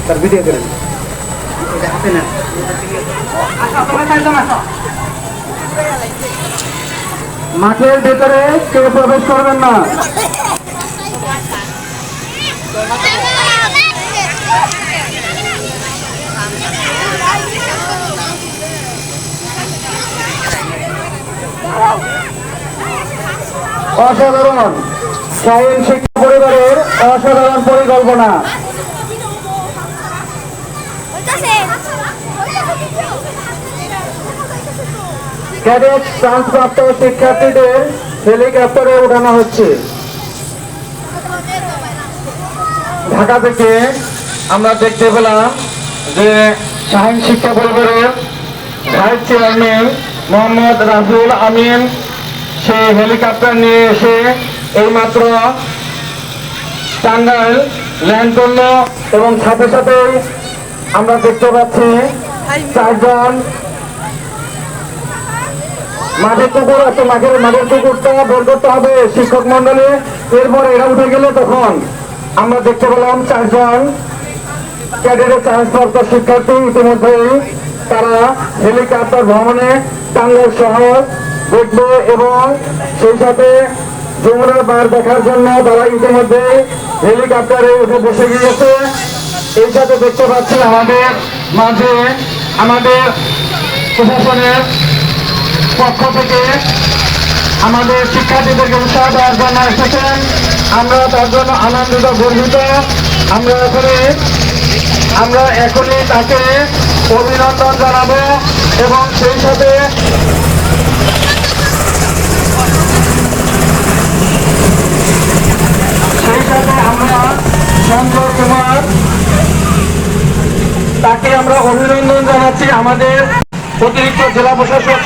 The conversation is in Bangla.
তার ভিডিও করেন। মাঠের ভেতরে কেউ প্রবেশ করবেন না। অসাধারণ শাহীন শিক্ষা পরিবারের অসাধারণ পরিকল্পনা। ক্যাডেট ট্রান্সপ্রাপ্ত শিক্ষার্থীদের হেলিকপ্টারে ওঠানো হচ্ছে। ঢাকা থেকে আমরা দেখতে পেলাম যে শাহীন শিক্ষা পরিবারের ভাইস চেয়ারম্যান মোহাম্মদ রাজুল আমিন সে হেলিকপ্টার নিয়ে এসে এইমাত্র টাঙ্গাইল ল্যান্ড করলো এবং সাথে সাথে আমরা দেখতে পাচ্ছি 4 জন মাঠের কুকুর আছে, মাঠের কুকুরটা বের করতে হবে শিক্ষক মন্ডলী। এরপরে এরা উঠে গেল, তখন আমরা দেখতে পেলাম 4 জন ক্যাডেটের ট্রান্সপ্রাপ্ত শিক্ষার্থী ইতিমধ্যেই তারা হেলিকপ্টার ভ্রমণে টাঙ্গাইল শহর দেখবে এবং সেই সাথে যমুনার বার দেখার জন্য তারা ইতিমধ্যে হেলিকপ্টারে উঠে বসে গিয়েছে। এই সাথে দেখতে পাচ্ছি আমাদের মাঝে আমাদের প্রশাসনের পক্ষ থেকে আমাদের শিক্ষার্থীদেরকে উৎসাহ দেওয়ার জন্য এসেছেন। আমরা তার জন্য আনন্দিত, গর্বিত। আমরা এখনই তাকে অভিনন্দন জানাবো এবং সেই সাথে আমরা চন্দ্র কুমার তাকে আমরা অভিনন্দন জানাচ্ছি। আমাদের অতিরিক্ত জেলা প্রশাসক